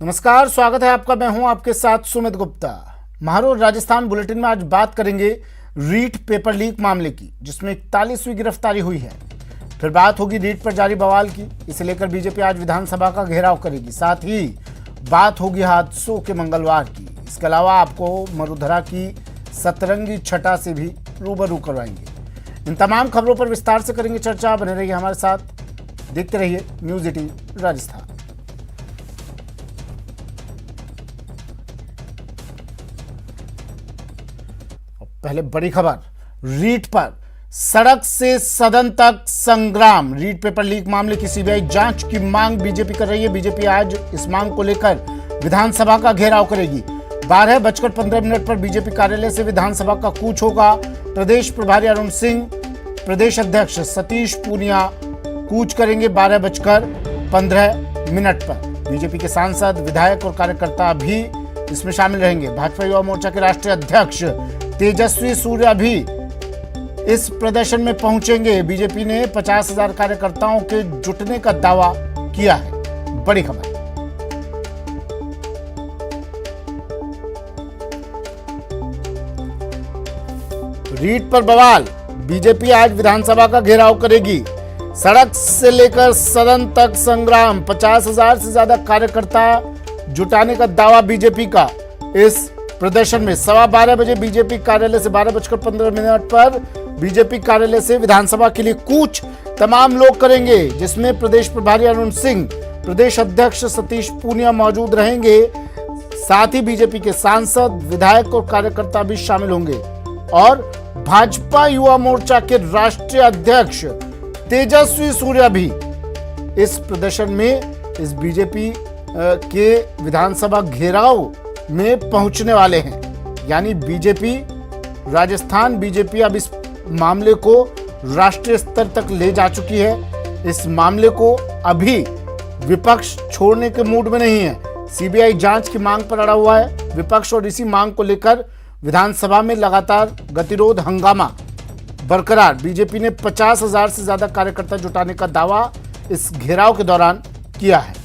नमस्कार, स्वागत है आपका। मैं हूं आपके साथ सुमित गुप्ता। महारोल राजस्थान बुलेटिन में आज बात करेंगे रीट पेपर लीक मामले की, जिसमें 41वीं गिरफ्तारी हुई है। फिर बात होगी रीट पर जारी बवाल की, इसे लेकर बीजेपी आज विधानसभा का घेराव करेगी। साथ ही बात होगी हादसों के मंगलवार की। इसके अलावा आपको मरुधरा की सतरंगी छटा से भी रूबरू करवाएंगे। इन तमाम खबरों पर विस्तार से करेंगे चर्चा। बने रहिए हमारे साथ, देखते रहिए न्यूज़ 18 राजस्थान। पहले बड़ी खबर, रीट पर सड़क से सदन तक संग्राम। रीट पेपर लीक मामले की सीबीआई जांच की मांग बीजेपी कर रही है। बीजेपी आज इस मांग को लेकर विधानसभा का घेराव करेगी। 12:15 पर बीजेपी कार्यालय से विधानसभा का कूच होगा। प्रदेश प्रभारी अरुण सिंह, प्रदेश अध्यक्ष सतीश पूनिया कूच करेंगे 12:15 पर। बीजेपी के सांसद, विधायक और कार्यकर्ता भी इसमें शामिल रहेंगे। भाजपा युवा मोर्चा के राष्ट्रीय अध्यक्ष तेजस्वी सूर्या भी इस प्रदर्शन में पहुंचेंगे। बीजेपी ने 50,000 कार्यकर्ताओं के जुटने का दावा किया है। बड़ी खबर, रीट पर बवाल। बीजेपी आज विधानसभा का घेराव करेगी। सड़क से लेकर सदन तक संग्राम। 50,000 से ज्यादा कार्यकर्ता जुटाने का दावा बीजेपी का इस प्रदर्शन में। 12:15 बजे बीजेपी कार्यालय से 12:15 पर बीजेपी कार्यालय से विधानसभा के लिए कूच तमाम लोग करेंगे, जिसमें प्रदेश प्रभारी अरुण सिंह, प्रदेश अध्यक्ष सतीश पूनिया मौजूद रहेंगे। साथ ही बीजेपी के सांसद, विधायक और कार्यकर्ता भी शामिल होंगे। और भाजपा युवा मोर्चा के राष्ट्रीय अध्यक्ष तेजस्वी सूर्या भी इस प्रदर्शन में, इस बीजेपी के विधानसभा घेराव में पहुंचने वाले हैं। यानी बीजेपी, राजस्थान बीजेपी अब इस मामले को राष्ट्रीय स्तर तक ले जा चुकी है। इस मामले को अभी विपक्ष छोड़ने के मूड में नहीं है। सीबीआई जांच की मांग पर अड़ा हुआ है विपक्ष, और इसी मांग को लेकर विधानसभा में लगातार गतिरोध, हंगामा बरकरार। बीजेपी ने 50,000 से ज्यादा कार्यकर्ता जुटाने का दावा इस घेराव के दौरान किया है।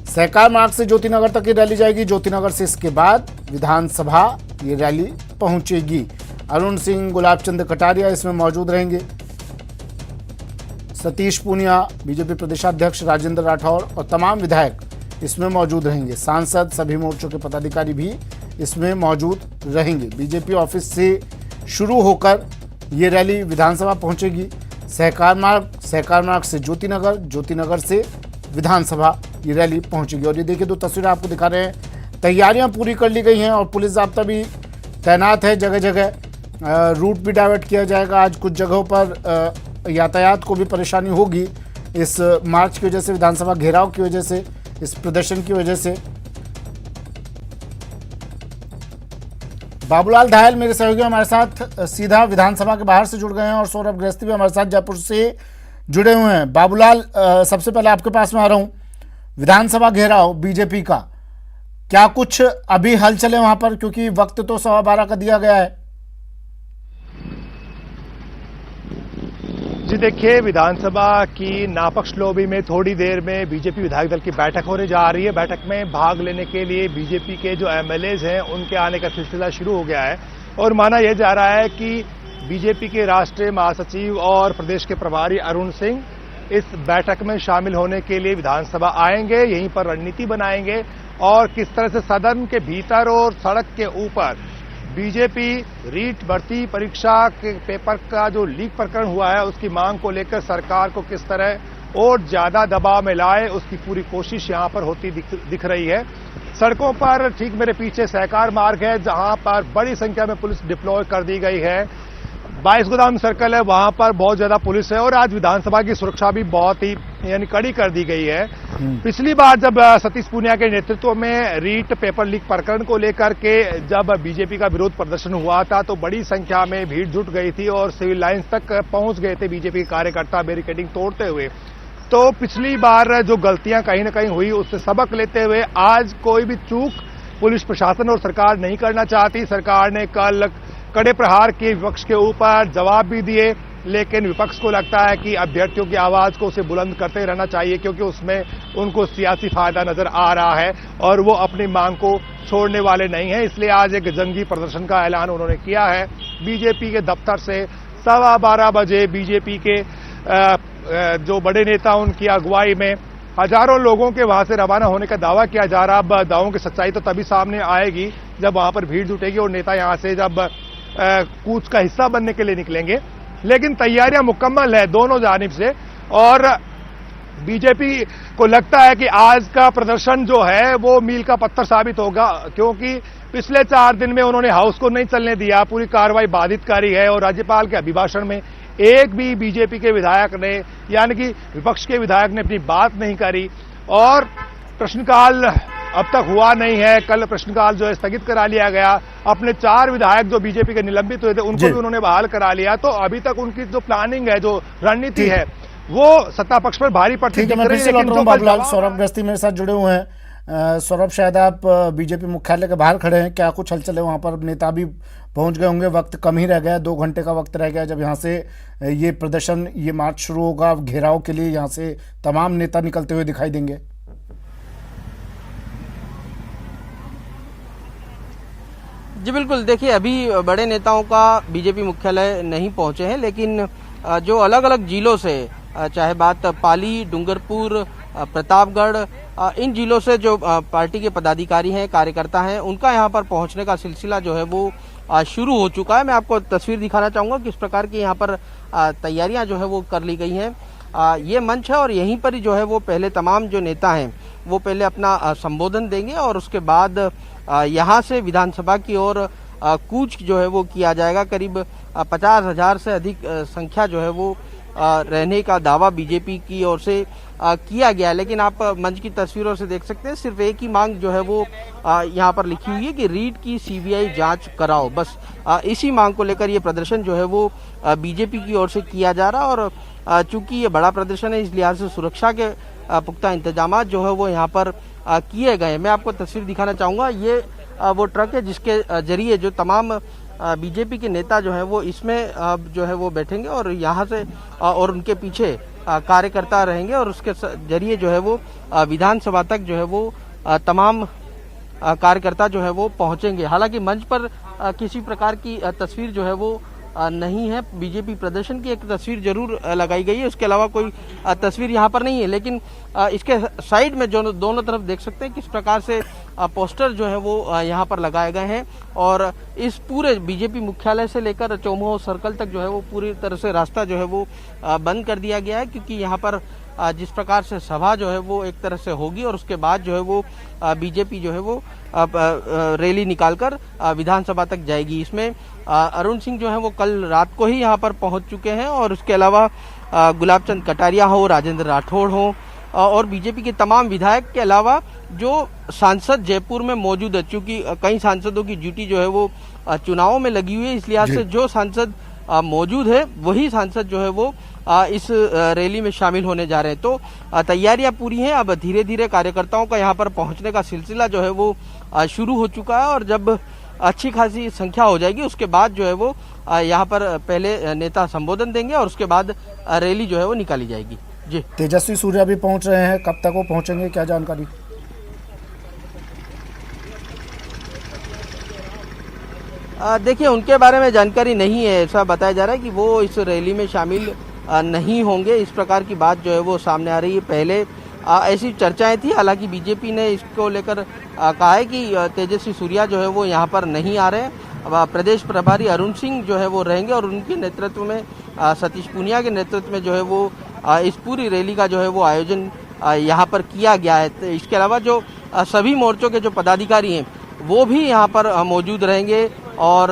सहकार मार्ग से ज्योतिनगर तक ये रैली जाएगी। ज्योतिनगर से इसके बाद विधानसभा ये रैली पहुंचेगी। अरुण सिंह, गुलाब चंद कटारिया इसमें मौजूद रहेंगे। सतीश पूनिया, बीजेपी प्रदेशाध्यक्ष राजेंद्र राठौर और तमाम विधायक इसमें मौजूद रहेंगे। सांसद, सभी मोर्चों के पदाधिकारी भी इसमें मौजूद रहेंगे। बीजेपी ऑफिस से शुरू होकर ये रैली विधानसभा पहुंचेगी। सहकार मार्ग से ज्योतिनगर, ज्योतिनगर से विधानसभा ये रैली पहुंचेगी। और ये देखिए, दो तस्वीरें आपको दिखा रहे हैं। तैयारियां पूरी कर ली गई हैं और पुलिस ज़ाब्ता भी तैनात है जगह जगह। रूट भी डाइवर्ट किया जाएगा। आज कुछ जगहों पर यातायात को भी परेशानी होगी इस मार्च की वजह से, विधानसभा घेराव की वजह से, इस प्रदर्शन की वजह से। बाबूलाल धायल मेरे सहयोगी हमारे साथ सीधा विधानसभा के बाहर से जुड़ गए हैं, और सौरभ गृहस्थी भी हमारे साथ जयपुर से जुड़े हुए हैं। बाबूलाल, सबसे पहले आपके पास में आ रहा हूं। विधानसभा घेराव बीजेपी का, क्या कुछ अभी हलचल है वहां पर, क्योंकि वक्त तो 12:15 का दिया गया है। जी देखिए, विधानसभा की नापक्ष लॉबी में थोड़ी देर में बीजेपी विधायक दल की बैठक होने जा रही है। बैठक में भाग लेने के लिए बीजेपी के जो एमएलएज हैं उनके आने का सिलसिला शुरू हो गया है। और माना यह जा रहा है कि बीजेपी के राष्ट्रीय महासचिव और प्रदेश के प्रभारी अरुण सिंह इस बैठक में शामिल होने के लिए विधानसभा आएंगे, यहीं पर रणनीति बनाएंगे और किस तरह से सदन के भीतर और सड़क के ऊपर बीजेपी रीट भर्ती परीक्षा के पेपर का जो लीक प्रकरण हुआ है उसकी मांग को लेकर सरकार को किस तरह और ज्यादा दबाव में लाए, उसकी पूरी कोशिश यहां पर होती दिख रही है। सड़कों पर ठीक मेरे पीछे सहकार मार्ग है, जहां पर बड़ी संख्या में पुलिस डिप्लॉय कर दी गई है। 22 गोदाम सर्कल है, वहां पर बहुत ज्यादा पुलिस है। और आज विधानसभा की सुरक्षा भी बहुत ही यानी कड़ी कर दी गई है। पिछली बार जब सतीश पूनिया के नेतृत्व में रीट पेपर लीक प्रकरण को लेकर के जब बीजेपी का विरोध प्रदर्शन हुआ था तो बड़ी संख्या में भीड़ जुट गई थी और सिविल लाइंस तक पहुंच गए थे बीजेपी के कार्यकर्ता बैरिकेडिंग तोड़ते हुए। तो पिछली बार जो गलतियां कहीं न कहीं हुई उससे सबक लेते हुए आज कोई भी चूक पुलिस प्रशासन और सरकार नहीं करना चाहती। सरकार ने कल कड़े प्रहार किए विपक्ष के ऊपर, जवाब भी दिए, लेकिन विपक्ष को लगता है कि अभ्यर्थियों की आवाज को उसे बुलंद करते रहना चाहिए, क्योंकि उसमें उनको सियासी फायदा नजर आ रहा है और वो अपनी मांग को छोड़ने वाले नहीं हैं। इसलिए आज एक जंगी प्रदर्शन का ऐलान उन्होंने किया है। बीजेपी के दफ्तर से 12:15 बजे बीजेपी के जो बड़े नेता उनकी अगुवाई में हजारों लोगों के वहां से रवाना होने का दावा किया जा रहा। अब दावों की सच्चाई तो तभी सामने आएगी जब वहां पर भीड़ जुटेगी और नेता यहां से जब कूच का हिस्सा बनने के लिए निकलेंगे। लेकिन तैयारियां मुकम्मल है दोनों जानिब से और बीजेपी को लगता है कि आज का प्रदर्शन जो है वो मील का पत्थर साबित होगा, क्योंकि पिछले 4 दिन में उन्होंने हाउस को नहीं चलने दिया, पूरी कार्रवाई बाधित करी है और राज्यपाल के अभिभाषण में एक भी बीजेपी के विधायक ने यानी कि विपक्ष के विधायक ने अपनी बात नहीं करी और प्रश्नकाल अब तक हुआ नहीं है। कल प्रश्नकाल जो है स्थगित करा लिया गया। अपने 4 विधायक जो बीजेपी के निलंबित हुए थे उनको भी उन्होंने बहाल करा लिया। तो अभी तक उनकी जो प्लानिंग है, जो रणनीति है, वो सत्ता पक्ष पर भारी पड़ती है। मैं फिर से लौट रहा हूं बाबूलाल, सौरभ गृहस्थी मेरे साथ जुड़े हुए हैं। सौरभ, शायद आप बीजेपी मुख्यालय के बाहर खड़े हैं, क्या कुछ हलचल है वहां पर? नेता भी पहुंच गए होंगे, वक्त कम ही रह गया, 2 घंटे का वक्त रह गया जब यहाँ से ये प्रदर्शन, ये मार्च शुरू होगा। घेराव के लिए यहाँ से तमाम नेता निकलते हुए दिखाई देंगे। जी बिल्कुल, देखिए अभी बड़े नेताओं का बीजेपी मुख्यालय नहीं पहुंचे हैं, लेकिन जो अलग अलग जिलों से, चाहे बात पाली, डूंगरपुर, प्रतापगढ़, इन जिलों से जो पार्टी के पदाधिकारी हैं, कार्यकर्ता हैं, उनका यहाँ पर पहुंचने का सिलसिला जो है वो शुरू हो चुका है। मैं आपको तस्वीर दिखाना चाहूँगा किस प्रकार की यहाँ पर तैयारियाँ जो है वो कर ली गई हैं। ये मंच है और यहीं पर ही जो है वो पहले तमाम जो नेता हैं वो पहले अपना संबोधन देंगे और उसके बाद यहाँ से विधानसभा की ओर कूच जो है वो किया जाएगा। करीब 50,000 से अधिक संख्या जो है वो रहने का दावा बीजेपी की ओर से किया गया है। लेकिन आप मंच की तस्वीरों से देख सकते हैं सिर्फ एक ही मांग जो है वो यहाँ पर लिखी हुई है कि रीट की सीबीआई जांच कराओ। बस इसी मांग को लेकर ये प्रदर्शन जो है वो बीजेपी की ओर से किया जा रहा है और चूंकि ये बड़ा प्रदर्शन है इस लिहाज से सुरक्षा के पुख्ता इंतजाम जो है वो यहाँ पर किए गए। मैं आपको तस्वीर दिखाना चाहूँगा, ये वो ट्रक है जिसके जरिए जो तमाम बीजेपी के नेता जो है वो इसमें जो है वो बैठेंगे और यहाँ से और उनके पीछे कार्यकर्ता रहेंगे और उसके जरिए जो है वो विधानसभा तक जो है वो तमाम कार्यकर्ता जो है वो पहुँचेंगे। हालांकि मंच पर किसी प्रकार की तस्वीर जो है वो नहीं है। बीजेपी प्रदर्शन की एक तस्वीर जरूर लगाई गई है, उसके अलावा कोई तस्वीर यहाँ पर नहीं है। लेकिन इसके साइड में जो दोनों तरफ देख सकते हैं किस प्रकार से पोस्टर जो है वो यहाँ पर लगाए गए हैं और इस पूरे बीजेपी मुख्यालय से लेकर चौमुहो सर्कल तक जो है वो पूरी तरह से रास्ता जो है वो बंद कर दिया गया है, क्योंकि यहाँ पर जिस प्रकार से सभा जो है वो एक तरह से होगी और उसके बाद जो है वो बीजेपी जो है वो रैली निकालकर विधानसभा तक जाएगी। इसमें अरुण सिंह जो है वो कल रात को ही यहाँ पर पहुँच चुके हैं और उसके अलावा गुलाब चंद कटारिया हो, राजेंद्र राठौड़ हो और बीजेपी के तमाम विधायक के अलावा जो सांसद जयपुर में मौजूद है, चूंकि कई सांसदों की ड्यूटी जो है वो चुनावों में लगी हुई है, इस लिहाज से जो सांसद मौजूद है वही सांसद जो है वो इस रैली में शामिल होने जा रहे हैं। तो तैयारियां पूरी हैं। अब धीरे धीरे कार्यकर्ताओं का यहाँ पर पहुँचने का सिलसिला जो है वो शुरू हो चुका है और जब अच्छी खासी संख्या हो जाएगी उसके बाद जो है वो यहाँ पर पहले नेता संबोधन देंगे और उसके बाद रैली जो है वो निकाली जाएगी। जी, तेजस्वी सूर्या भी पहुंच रहे हैं, कब तक वो पहुंचेंगे, क्या जानकारी? देखिए उनके बारे में जानकारी नहीं है। ऐसा बताया जा रहा है कि वो इस रैली में शामिल नहीं होंगे, इस प्रकार की बात जो है वो सामने आ रही है। पहले ऐसी चर्चाएं थी, हालांकि बीजेपी ने इसको लेकर कहा है कि तेजस्वी सूर्या जो है वो यहाँ पर नहीं आ रहे हैं। प्रदेश प्रभारी अरुण सिंह जो है वो रहेंगे और उनके नेतृत्व में सतीश पूनिया के नेतृत्व में जो है वो इस पूरी रैली का जो है वो आयोजन यहाँ पर किया गया है। तो इसके अलावा जो सभी मोर्चों के जो पदाधिकारी हैं वो भी यहाँ पर मौजूद रहेंगे और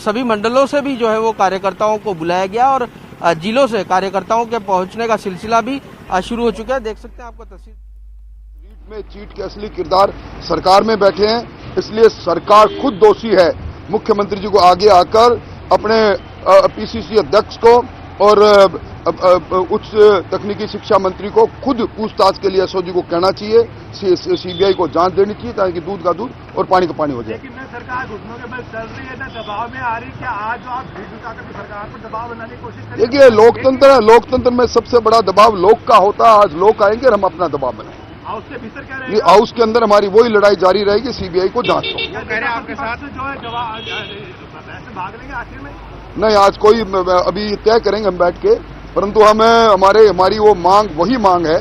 सभी मंडलों से भी जो है वो कार्यकर्ताओं को बुलाया गया और जिलों से कार्यकर्ताओं के पहुंचने का सिलसिला भी शुरू हो चुका है। देख सकते हैं आपको तस्वीर। रीट में चीट के असली किरदार सरकार में बैठे हैं, इसलिए सरकार खुद दोषी है। मुख्यमंत्री जी को आगे आकर अपने पीसीसी अध्यक्ष को और उच्च तकनीकी शिक्षा मंत्री को खुद पूछताछ के लिए एसओजी को कहना चाहिए, सीबीआई को जांच देनी चाहिए, ताकि दूध का दूध और पानी का पानी हो जाए। लेकिन न सरकार घुटनों के बल चल रही है, न दबाव में आ रही है। क्या आज जो आप भीड़ जुटाकर सरकार पर दबाव बनाने की कोशिश करें? देखिए, लोकतंत्र में सबसे बड़ा दबाव लोग का होता है। आज लोग आएंगे और हम अपना दबाव बनाएंगे। हाउस के भीतर क्या रहेगा? हाउस के अंदर हमारी वही लड़ाई जारी रहेगी, सीबीआई को जांच हो। कह रहे हैं आपके साथ जो है ऐसे भाग लेंगे आखिर में? नहीं, आज कोई अभी तय करेंगे हम बैठ के, परंतु हमारी वो वही मांग है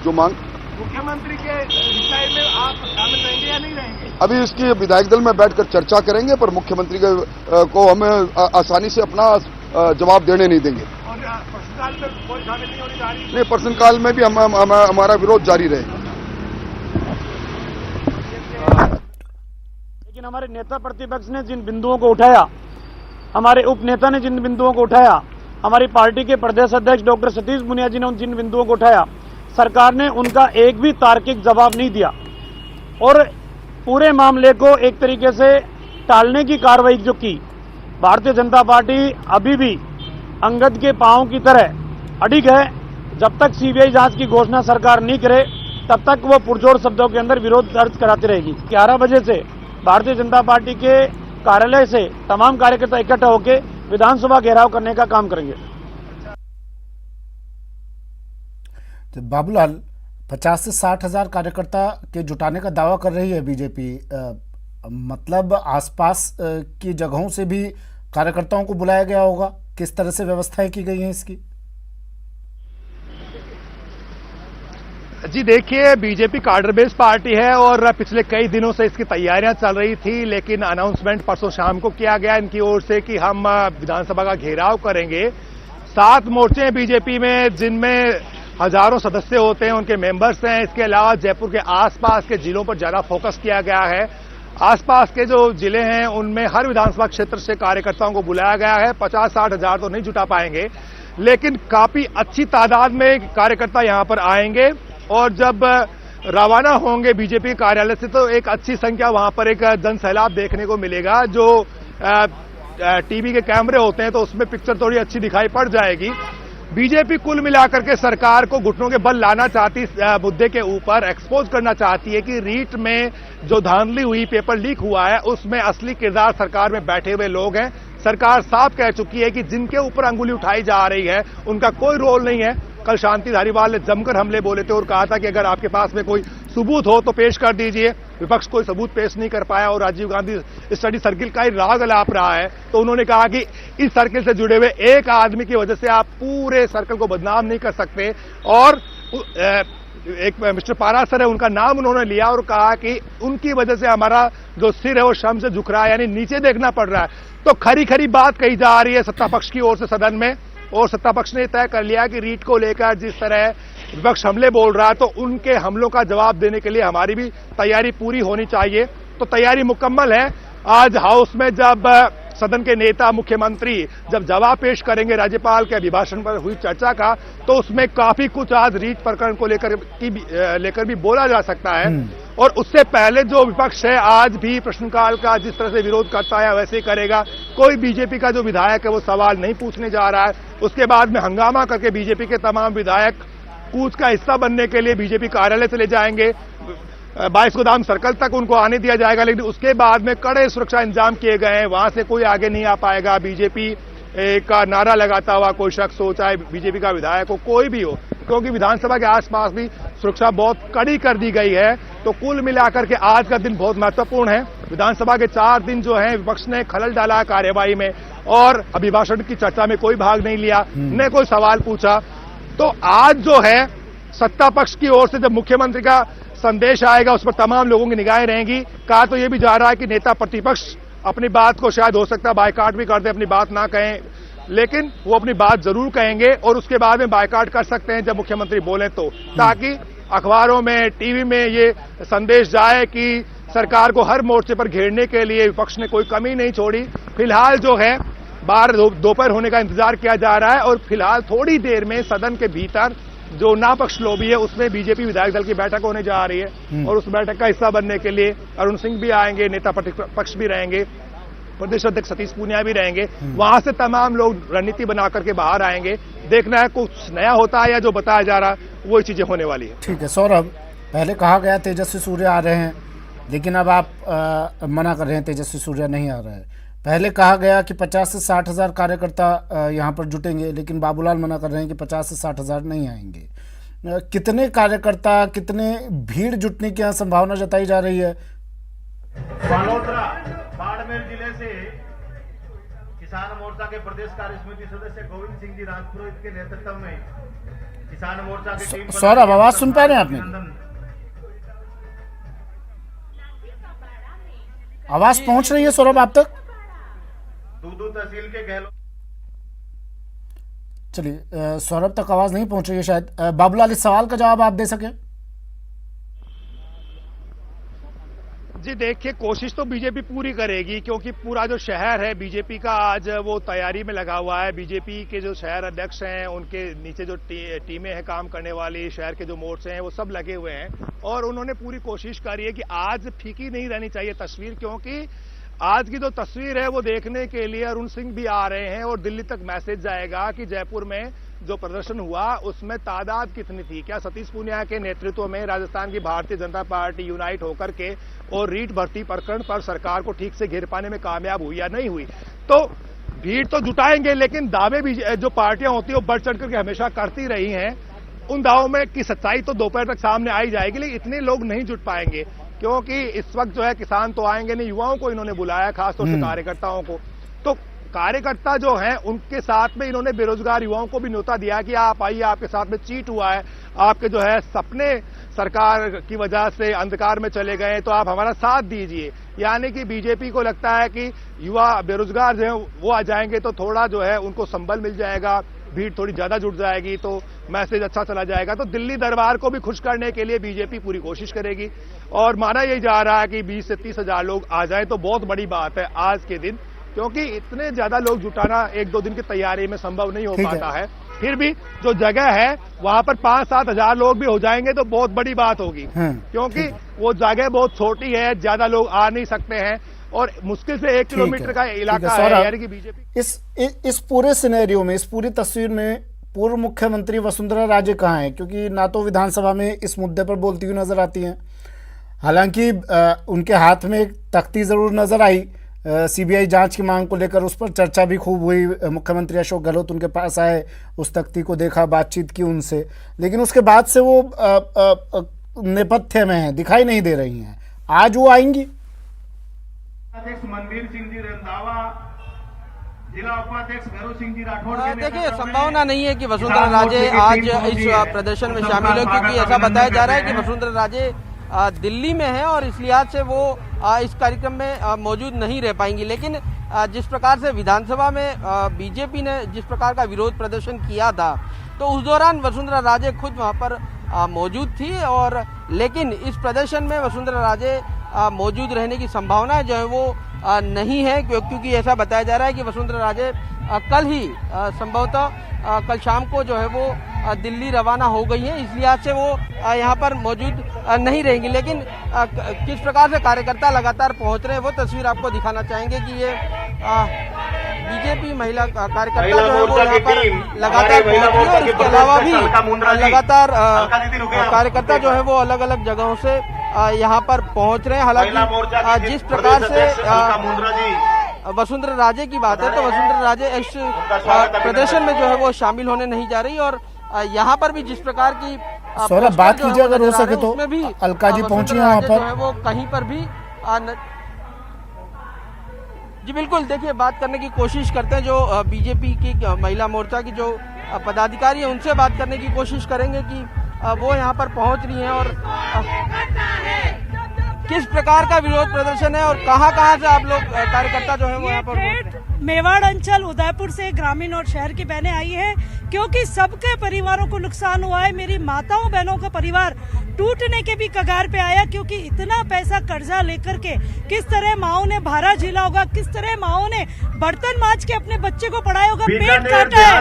जो मांग। मुख्यमंत्री के डिसाइड में आप शामिल रहेंगे या नहीं रहेंगे? अभी इसकी विधायक दल में बैठकर चर्चा करेंगे, पर मुख्यमंत्री को हमें आसानी से अपना जवाब देने नहीं देंगे। और प्रश्नकाल में कोई शामिल नहीं होने जा रही? नहीं, प्रश्नकाल में भी हमारा विरोध जारी रहेगा। लेकिन हमारे नेता प्रतिपक्ष ने जिन बिंदुओं को उठाया, हमारे उप नेता ने जिन बिंदुओं को उठाया, हमारी पार्टी के प्रदेश अध्यक्ष डॉक्टर सतीश पुनिया जी ने जिन बिंदुओं को उठाया, सरकार ने उनका एक भी तार्किक जवाब नहीं दिया और पूरे मामले को एक तरीके से टालने की कार्रवाई जो की। भारतीय जनता पार्टी अभी भी अंगद के पांव की तरह अडिग है। जब तक सीबीआई जांच की घोषणा सरकार नहीं करे, तब तक वो पुरजोर शब्दों के अंदर विरोध दर्ज कराती रहेगी। 11 बजे से भारतीय जनता पार्टी के कार्यालय से तमाम कार्यकर्ता इकट्ठा होकर विधानसभा घेराव करने का काम करेंगे। तो बाबूलाल, 50 से 60 हजार कार्यकर्ता के जुटाने का दावा कर रही है बीजेपी। मतलब आसपास की जगहों से भी कार्यकर्ताओं को बुलाया गया होगा। किस तरह से व्यवस्थाएं की गई हैं इसकी? जी देखिए, बीजेपी कार्डर बेस्ड पार्टी है और पिछले कई दिनों से इसकी तैयारियां चल रही थी, लेकिन अनाउंसमेंट परसों शाम को किया गया इनकी ओर से कि हम विधानसभा का घेराव करेंगे। 7 मोर्चे हैं बीजेपी में, जिनमें हजारों सदस्य होते हैं, उनके मेंबर्स हैं। इसके अलावा जयपुर के आसपास के जिलों पर ज्यादा फोकस किया गया है। आसपास के जो जिले हैं उनमें हर विधानसभा क्षेत्र से कार्यकर्ताओं को बुलाया गया है। 50-60 हजार तो नहीं जुटा पाएंगे, लेकिन काफी अच्छी तादाद में कार्यकर्ता यहां पर आएंगे और जब रवाना होंगे बीजेपी कार्यालय से तो एक अच्छी संख्या वहां पर एक जनसैलाब देखने को मिलेगा। जो टीवी के कैमरे होते हैं तो उसमें पिक्चर थोड़ी अच्छी दिखाई पड़ जाएगी। बीजेपी कुल मिलाकर के सरकार को घुटनों के बल लाना चाहती, मुद्दे के ऊपर एक्सपोज करना चाहती है कि रीट में जो धांधली हुई, पेपर लीक हुआ है, उसमें असली किरदार सरकार में बैठे हुए लोग हैं। सरकार साफ कह चुकी है कि जिनके ऊपर अंगुली उठाई जा रही है उनका कोई रोल नहीं है। कल शांति धारीवाल ने जमकर हमले बोले थे और कहा था कि अगर आपके पास में कोई सबूत हो तो पेश कर दीजिए। विपक्ष कोई सबूत पेश नहीं कर पाया और राजीव गांधी स्टडी सर्किल का ही राग अलाप रहा है। तो उन्होंने कहा कि इस सर्किल से जुड़े हुए एक आदमी की वजह से आप पूरे सर्कल को बदनाम नहीं कर सकते। और एक मिस्टर पारासर है, उनका नाम उन्होंने लिया और कहा कि उनकी वजह से हमारा जो सिर है वो शर्म से झुक रहा है, यानी नीचे देखना पड़ रहा है। तो खरी खरी बात कही जा रही है सत्ता पक्ष की ओर से सदन में, और सत्ता पक्ष ने तय कर लिया कि रीट को लेकर जिस तरह विपक्ष हमले बोल रहा है तो उनके हमलों का जवाब देने के लिए हमारी भी तैयारी पूरी होनी चाहिए। तो तैयारी मुकम्मल है। आज हाउस में जब सदन के नेता, मुख्यमंत्री जब जवाब पेश करेंगे राज्यपाल के अभिभाषण पर हुई चर्चा का, तो उसमें काफी कुछ आज रीट प्रकरण को लेकर भी बोला जा सकता है। और उससे पहले जो विपक्ष है आज भी प्रश्नकाल का जिस तरह से विरोध करता है वैसे ही करेगा। कोई बीजेपी का जो विधायक है वो सवाल नहीं पूछने जा रहा है। उसके बाद में हंगामा करके बीजेपी के तमाम विधायक कूच का हिस्सा बनने के लिए बीजेपी कार्यालय चले जाएंगे। 22 गोदाम सर्कल तक उनको आने दिया जाएगा, लेकिन उसके बाद में कड़े सुरक्षा इंतजाम किए गए हैं। वहां से कोई आगे नहीं आ पाएगा। बीजेपी का नारा लगाता हुआ कोई शख्स हो, चाहे बीजेपी का विधायक हो, कोई भी हो, क्योंकि विधानसभा के आसपास भी सुरक्षा बहुत कड़ी कर दी गई है। तो कुल मिलाकर के आज का दिन बहुत महत्वपूर्ण है। विधानसभा के 4 दिन जो है विपक्ष ने खलल डाला कार्यवाही में और अभिभाषण की चर्चा में कोई भाग नहीं लिया, न कोई सवाल पूछा। तो आज जो है सत्ता पक्ष की ओर से जब मुख्यमंत्री का संदेश आएगा उस पर तमाम लोगों की निगाहें रहेंगी। कहा तो यह भी जा रहा है कि नेता प्रतिपक्ष अपनी बात को शायद हो सकता है बायकॉट भी कर दे, अपनी बात ना कहें, लेकिन वो अपनी बात जरूर कहेंगे और उसके बाद में बायकॉट कर सकते हैं जब मुख्यमंत्री बोले तो, ताकि अखबारों में, टीवी में ये संदेश जाए कि सरकार को हर मोर्चे पर घेरने के लिए विपक्ष ने कोई कमी नहीं छोड़ी। फिलहाल जो है बाहर दोपहर होने का इंतजार किया जा रहा है और फिलहाल थोड़ी देर में सदन के भीतर जो नापक्ष लॉबी है उसमें बीजेपी विधायक दल की बैठक होने जा रही है और उस बैठक का हिस्सा बनने के लिए अरुण सिंह भी आएंगे, नेता प्रतिपक्ष भी रहेंगे। प्रदेश अध्यक्ष सतीश पूनिया भी रहेंगे। वहां से तमाम लोग रणनीति बना करके बाहर आएंगे। देखना है कुछ नया होता है या जो बताया जा रहा वही चीजें होने वाली है। ठीक है सौरभ, पहले कहा गया तेजस्वी सूर्या आ रहे हैं, लेकिन अब आप मना कर रहे हैं तेजस्वी सूर्या नहीं आ रहे हैं। पहले कहा गया कि 50 से 60 हज़ार कार्यकर्ता यहाँ पर जुटेंगे, लेकिन बाबूलाल मना कर रहे हैं कि 50 से 60 हज़ार नहीं आएंगे। कितने कार्यकर्ता, कितने भीड़ जुटने की यहाँ संभावना जताई जा रही है? बालोतरा बाड़मेर जिले से किसान मोर्चा के प्रदेश कार्य समिति सदस्य गोविंद सिंह जी राजपुरोहित के नेतृत्व में किसान मोर्चा की टीम। सौरभ, आवाज सुन पा रहे हैं आपने? आवाज पहुंच रही है सौरभ आप तक? दूदू तहसील के गहलोत। चलिए, सौरभ तक आवाज नहीं पहुंच रही है शायद। बाबूलाल, इस सवाल का जवाब आप दे सके? जी देखिए, कोशिश तो बीजेपी पूरी करेगी, क्योंकि पूरा जो शहर है बीजेपी का आज वो तैयारी में लगा हुआ है। बीजेपी के जो शहर अध्यक्ष हैं, उनके नीचे जो टीमें हैं काम करने वाली, शहर के जो मोर्चे हैं वो सब लगे हुए हैं और उन्होंने पूरी कोशिश करी है कि आज फीकी नहीं रहनी चाहिए तस्वीर, क्योंकि आज की जो तस्वीर है वो देखने के लिए अरुण सिंह भी आ रहे हैं और दिल्ली तक मैसेज जाएगा कि जयपुर में जो प्रदर्शन हुआ उसमें तादाद कितनी थी। क्या सतीश पूनिया के नेतृत्व में राजस्थान की भारतीय जनता पार्टी यूनाइट होकर के और रीट भर्ती प्रकरण पर सरकार को ठीक से घेर पाने में कामयाब हुई या नहीं हुई? तो भीड़ तो जुटाएंगे, लेकिन दावे भी जो पार्टियां होती है वो बढ़ चढ़ करके हमेशा करती रही हैं। उन दावों में की सच्चाई तो दोपहर तक सामने आई जाएगी, लेकिन इतने लोग नहीं जुट पाएंगे, क्योंकि इस वक्त जो है किसान तो आएंगे नहीं, युवाओं को इन्होंने बुलाया, खासतौर से कार्यकर्ताओं को। तो कार्यकर्ता जो हैं उनके साथ में इन्होंने बेरोजगार युवाओं को भी न्योता दिया कि आप आइए, आपके साथ में चीट हुआ है, आपके जो है सपने सरकार की वजह से अंधकार में चले गए, तो आप हमारा साथ दीजिए। यानी कि बीजेपी को लगता है कि युवा बेरोजगार जो है वो आ जाएंगे तो थोड़ा जो है उनको संबल मिल जाएगा, भीड़ थोड़ी ज्यादा जुट जाएगी, तो मैसेज अच्छा चला जाएगा। तो दिल्ली दरबार को भी खुश करने के लिए बीजेपी पूरी कोशिश करेगी और माना यही जा रहा है कि 20 से 30 हजार लोग आ जाए तो बहुत बड़ी बात है आज के दिन, क्योंकि इतने ज्यादा लोग जुटाना 1-2 दिन की तैयारी में संभव नहीं हो पाता है। फिर भी जो जगह है वहां पर 5-7 हजार लोग भी हो जाएंगे तो बहुत बड़ी बात होगी, क्योंकि वो जगह बहुत छोटी है, ज्यादा लोग आ नहीं सकते हैं और मुश्किल से 1 किलोमीटर का इलाका है। यानी कि बीजेपी इस पूरे सिनेरियो में, इस पूरी तस्वीर में पूर्व मुख्यमंत्री वसुंधरा राजे कहाँ हैं? क्योंकि ना तो विधानसभा में इस मुद्दे पर बोलती हुई नजर आती हैं, हालांकि उनके हाथ में एक तख्ती जरूर नजर आई सीबीआई जांच की मांग को लेकर, उस पर चर्चा भी खूब हुई। मुख्यमंत्री अशोक गहलोत उनके पास आए, उस तख्ती को देखा, बातचीत की उनसे, लेकिन उसके बाद से वो नेपथ्य में है, दिखाई नहीं दे रही हैं। आज वो आएंगी? अध्यक्ष मनवीर सिंह जी रंधावा, जिला उपाध्यक्ष भैरव सिंह जी राठौड़। देखिए, संभावना नहीं है कि वसुंधरा राजे आज इस प्रदर्शन में शामिल हो, क्योंकि ऐसा बताया जा रहा है कि वसुंधरा राजे दिल्ली में है और इस लिहाज से वो इस कार्यक्रम में मौजूद नहीं रह पाएंगी। लेकिन जिस प्रकार से विधानसभा में बीजेपी ने जिस प्रकार का विरोध प्रदर्शन किया था, तो उस दौरान वसुंधरा राजे खुद वहां पर मौजूद थी, और लेकिन इस प्रदर्शन में वसुंधरा राजे मौजूद रहने की संभावना जो है वो नहीं है, क्योंकि ऐसा बताया जा रहा है कि वसुंधरा राजे कल ही संभवतः कल शाम को जो है वो दिल्ली रवाना हो गई है, इस लिहाज से वो यहाँ पर मौजूद नहीं रहेंगी। लेकिन किस प्रकार से कार्यकर्ता लगातार पहुँच रहे हैं वो तस्वीर आपको दिखाना चाहेंगे कि ये बीजेपी महिला कार्यकर्ता जो है वो यहाँ पर लगातार पहुँच रही है, और इसके अलावा भी लगातार कार्यकर्ता जो है वो अलग अलग जगहों से यहाँ पर पहुँच रहे हैं। हालांकि जिस प्रकार से वसुंधरा राजे की बात है, तो वसुंधरा राजे इस प्रदर्शन में जो है वो शामिल होने नहीं जा रही, और यहाँ पर भी जिस प्रकार की सौरभ बात कीजिए अगर हो सके तो, अलका जी पहुंची है वहाँ पर, वो कहीं पर भी जी बिल्कुल। देखिए, बात करने की कोशिश करते हैं जो बीजेपी की महिला मोर्चा की जो पदाधिकारी है उनसे बात करने की कोशिश करेंगे कि वो यहाँ पर पहुंच रही हैं और किस प्रकार का विरोध प्रदर्शन है और कहां से आप लोग कार्यकर्ता जो है वो यहाँ पर। मेवाड़ अंचल उदयपुर से ग्रामीण और शहर की बहनें आई हैं, क्योंकि सबके परिवारों को नुकसान हुआ है। मेरी माताओं बहनों का परिवार टूटने के भी कगार पे आया, क्योंकि इतना पैसा कर्जा लेकर के किस तरह माओ ने भारा झेला होगा, किस तरह माओ ने बर्तन मांज के अपने बच्चे को पढ़ाया होगा, पेट काटा है।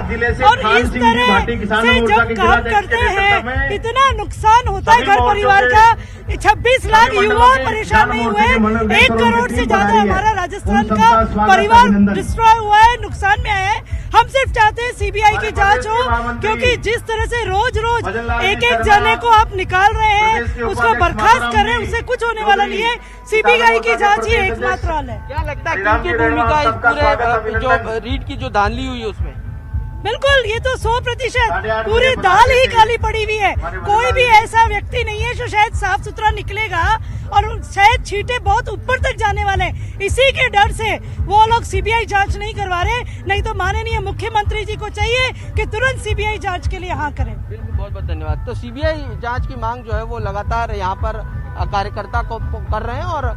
और इस तरह से जब काम करते हैं इतना नुकसान होता है घर परिवार का। 26 लाख युवा परेशान नहीं हुए, 1 करोड़ से ज्यादा हमारा राजस्थान का परिवार डिस्ट्रॉय हुआ है, नुकसान में आया है। हम सिर्फ चाहते हैं सीबीआई की जांच हो, क्योंकि जिस तरह से रोज रोज एक एक जने को आप निकाल रहे हैं, उसको बर्खास्त कर रहे हैं, उससे कुछ होने वाला नहीं है। सीबीआई की जांच ही एकमात्र हल है। क्या लगता है किनकी भूमिका इस पूरे जो रीट की जो धांधली हुई है उसमें? बिल्कुल, ये तो 100% पूरी दाल ही खाली पड़ी हुई है। कोई भी ऐसा व्यक्ति नहीं है जो शायद साफ सुथरा निकलेगा, और शायद छींटे बहुत ऊपर तक जाने वाले हैं। इसी के डर से वो लोग सीबीआई जांच नहीं करवा रहे, नहीं तो माननीय मुख्यमंत्री जी को चाहिए कि तुरंत सीबीआई जांच के लिए हाँ करें। बिल्कुल, बहुत बहुत धन्यवाद। तो सीबीआई जांच की मांग जो है वो लगातार यहाँ पर कार्यकर्ता को कर रहे हैं, और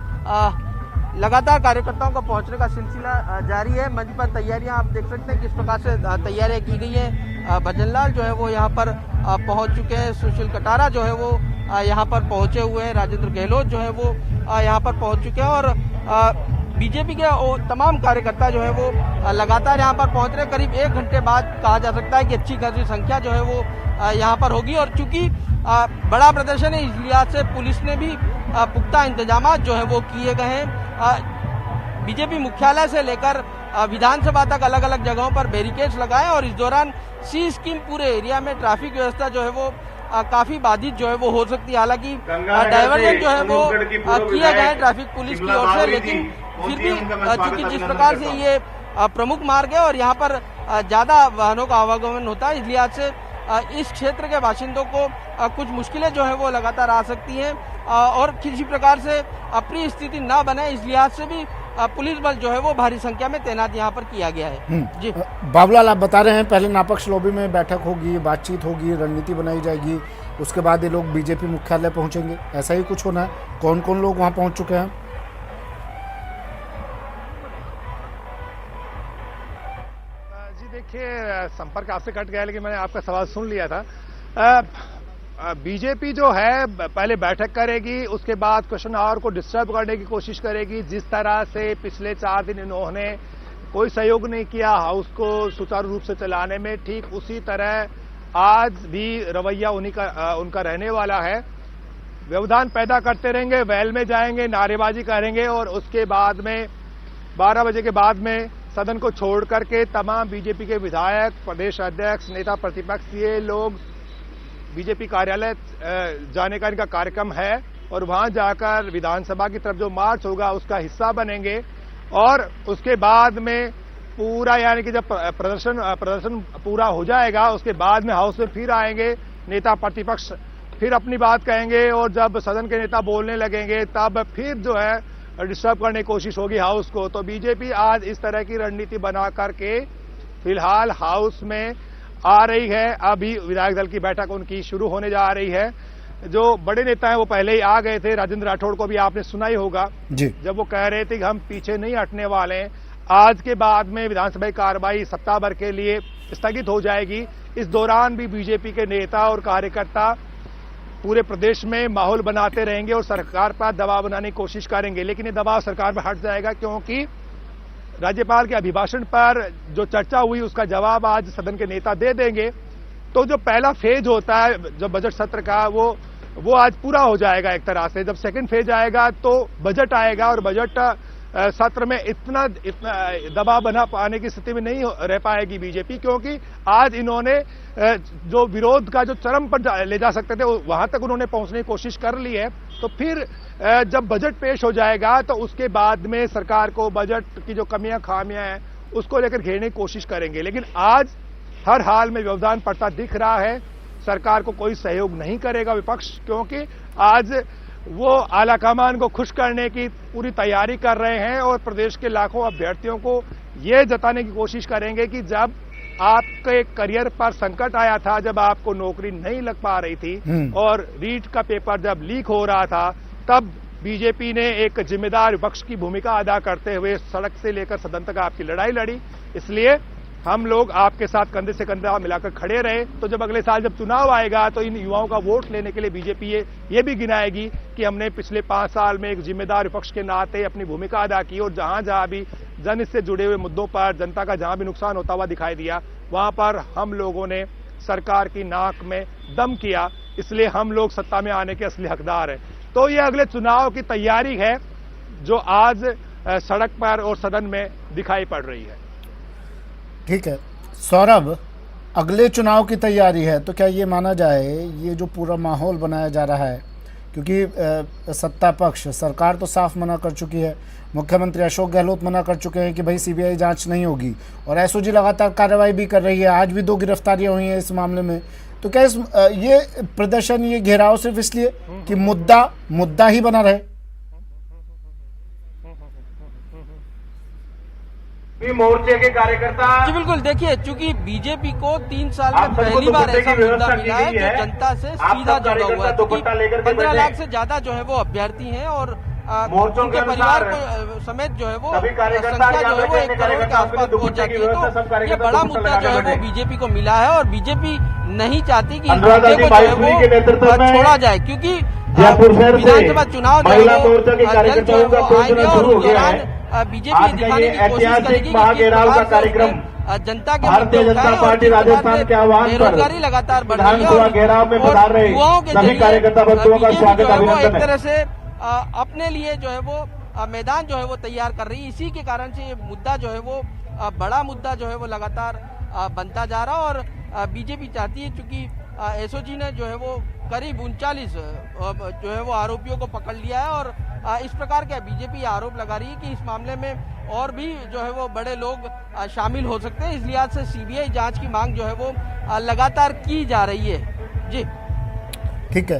लगातार कार्यकर्ताओं को पहुंचने का सिलसिला जारी है। मंच पर तैयारियां आप देख सकते हैं किस प्रकार से तैयारियां की गई है। भजनलाल जो है वो यहाँ पर पहुंच चुके हैं, सुशील कटारा जो है वो यहाँ पर पहुंचे हुए हैं, राजेंद्र गहलोत जो है वो यहाँ पर पहुंच चुके हैं, और बीजेपी के तमाम कार्यकर्ता जो है वो लगातार यहाँ पर पहुंच रहे हैं। करीब 1 घंटे बाद कहा जा सकता है कि अच्छी खासी संख्या जो है वो यहाँ पर होगी, और चूंकि बड़ा प्रदर्शन है इस लिहाज से पुलिस ने भी पुख्ता इंतजाम जो है वो किए गए हैं। बीजेपी मुख्यालय से लेकर विधानसभा तक अलग अलग जगहों पर बैरिकेड्स लगाए, और इस दौरान सी स्कीम पूरे एरिया में ट्रैफिक व्यवस्था जो है वो काफी बाधित जो है वो हो सकती है। हालांकि डायवर्जन जो है वो किए गए हैं ट्रैफिक पुलिस की ओर से, लेकिन फिर भी चूंकि जिस प्रकार से ये प्रमुख मार्ग है और यहाँ पर ज्यादा वाहनों का आवागमन होता है, इस लिहाज से इस क्षेत्र के बाशिंदों को कुछ मुश्किलें जो है वो लगातार आ सकती हैं, और किसी प्रकार से अप्रिय स्थिति न बने इस लिहाज से भी पुलिस बल जो है वो भारी संख्या में तैनात यहाँ पर किया गया है। जी बाबूलाल, आप बता रहे हैं पहले नापक्ष लॉबी में बैठक होगी, बातचीत होगी, रणनीति बनाई जाएगी, उसके बाद ये लोग बीजेपी मुख्यालय पहुंचेंगे, ऐसा ही कुछ होना है? कौन कौन लोग वहां पहुंच चुके हैं? जी देखिए, संपर्क आपसे कट गया, लेकिन मैंने आपका सवाल सुन लिया था। बीजेपी जो है पहले बैठक करेगी, उसके बाद क्वेश्चन आवर को डिस्टर्ब करने की कोशिश करेगी। जिस तरह से पिछले 4 दिन इन्होंने कोई सहयोग नहीं किया हाउस को सुचारू रूप से चलाने में, ठीक उसी तरह आज भी रवैया उनका रहने वाला है। व्यवधान पैदा करते रहेंगे, वैल में जाएंगे, नारेबाजी करेंगे, और उसके बाद में 12 बजे के बाद में सदन को छोड़ करके तमाम बीजेपी के विधायक, प्रदेश अध्यक्ष, नेता प्रतिपक्ष, ये लोग बीजेपी कार्यालय जाने का इनका कार्यक्रम है, और वहां जाकर विधानसभा की तरफ जो मार्च होगा उसका हिस्सा बनेंगे। और उसके बाद में पूरा, यानी कि जब प्रदर्शन पूरा हो जाएगा, उसके बाद में हाउस में फिर आएंगे नेता प्रतिपक्ष, फिर अपनी बात कहेंगे, और जब सदन के नेता बोलने लगेंगे तब फिर जो है डिस्टर्ब करने की कोशिश होगी हाउस को। तो बीजेपी आज इस तरह की रणनीति बना करके फिलहाल हाउस में आ रही है। अभी विधायक दल की बैठक उनकी शुरू होने जा रही है। जो बड़े नेता हैं वो पहले ही आ गए थे। राजेंद्र राठौड़ को भी आपने सुना ही होगा जी, जब वो कह रहे थे कि हम पीछे नहीं हटने वाले हैं। आज के बाद में विधानसभा की कार्रवाई सप्ताह भर के लिए स्थगित हो जाएगी। इस दौरान भी बीजेपी के नेता और कार्यकर्ता पूरे प्रदेश में माहौल बनाते रहेंगे और सरकार पर दबाव बनाने की कोशिश करेंगे, लेकिन ये दबाव सरकार पर हट जाएगा, क्योंकि राज्यपाल के अभिभाषण पर जो चर्चा हुई उसका जवाब आज सदन के नेता दे देंगे। तो जो पहला फेज होता है जो बजट सत्र का, वो आज पूरा हो जाएगा एक तरह से। जब सेकंड फेज आएगा तो बजट आएगा, और बजट सत्र में इतना दबाव बना पाने की स्थिति में नहीं रह पाएगी बीजेपी, क्योंकि आज इन्होंने जो विरोध का जो चरम पर ले जा सकते थे वहां तक उन्होंने पहुंचने की कोशिश कर ली है। तो फिर जब बजट पेश हो जाएगा तो उसके बाद में सरकार को बजट की जो कमियां खामियां हैं उसको लेकर घेरने की कोशिश करेंगे। लेकिन आज हर हाल में व्यवधान पड़ता दिख रहा है। सरकार को कोई सहयोग नहीं करेगा विपक्ष, क्योंकि आज वो आलाकमान को खुश करने की पूरी तैयारी कर रहे हैं और प्रदेश के लाखों अभ्यर्थियों को ये जताने की कोशिश करेंगे कि जब आपके करियर पर संकट आया था, जब आपको नौकरी नहीं लग पा रही थी और रीट का पेपर जब लीक हो रहा था, तब बीजेपी ने एक जिम्मेदार विपक्ष की भूमिका अदा करते हुए सड़क से लेकर सदन तक आपकी लड़ाई लड़ी। इसलिए हम लोग आपके साथ कंधे से कंधा मिलाकर खड़े रहे, तो जब अगले साल जब चुनाव आएगा तो इन युवाओं का वोट लेने के लिए बीजेपी ये भी गिनाएगी कि हमने पिछले 5 साल में एक जिम्मेदार विपक्ष के नाते अपनी भूमिका अदा की और जहां जहां भी जन से जुड़े हुए मुद्दों पर जनता का जहां भी नुकसान होता हुआ दिखाई दिया, वहां पर हम लोगों ने सरकार की नाक में दम किया। इसलिए हम लोग सत्ता में आने के असली हकदार हैं। तो ये अगले चुनाव की तैयारी है जो आज सड़क पर और सदन में दिखाई पड़ रही है। ठीक है सौरभ, अगले चुनाव की तैयारी है तो क्या ये माना जाए ये जो पूरा माहौल बनाया जा रहा है, क्योंकि सत्ता पक्ष सरकार तो साफ मना कर चुकी है, मुख्यमंत्री अशोक गहलोत मना कर चुके हैं कि भाई सीबीआई जांच नहीं होगी, और एसओजी लगातार कार्रवाई भी कर रही है, आज भी 2 गिरफ्तारियां हुई हैं इस मामले में, तो क्या ये प्रदर्शन, ये घेराव सिर्फ इसलिए कि मुद्दा ही बना रहे? मोर्चे के कार्यकर्ता जी बिल्कुल, देखिए चूंकि बीजेपी को 3 साल में पहली बार ऐसा मुद्दा मिला है जो जनता से सीधा जुड़ा हुआ है, क्योंकि 15 लाख से ज्यादा जो है वो अभ्यर्थी हैं और उनके परिवार को समेत जो है वो संख्या जो है वो 1 करोड़ के आसपास पहुंच जाती है। तो ये बड़ा मुद्दा जो है वो बीजेपी को मिला है और बीजेपी नहीं चाहती कि इस मुद्दे को जो है वो छोड़ा जाए, क्योंकि विधानसभा चुनाव जो है वो जल्द जो है वो आएंगे और उस दौरान बीजेपी दिखाने की कोशिश करेगी कि कार्यक्रम जनता के मुद्दे उठाए और राजस्थान के आह्वान पर बेरोजगारी लगातार बढ़ रही है और युवाओं के जरिए बीजेपी जो है वो एक तरह से अपने लिए जो है वो मैदान जो है वो तैयार कर रही है। इसी के कारण से ये मुद्दा जो है वो बड़ा मुद्दा जो है वो लगातार बनता जा रहा है और बीजेपी चाहती है, चूंकि एसओजी ने जो है वो करीब 39 जो है वो आरोपियों को पकड़ लिया है और इस प्रकार का बीजेपी आरोप लगा रही है कि इस मामले में और भी जो है वो बड़े लोग शामिल हो सकते हैं। इस लिहाज से सीबीआई जांच की मांग जो है वो लगातार की जा रही है। जी ठीक है,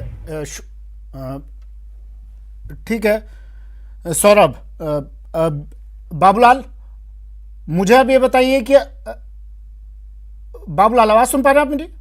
ठीक है सौरभ। बाबूलाल, मुझे अब ये बताइए कि बाबूलाल, आवाज सुन पा रहे हैं आप मेरी?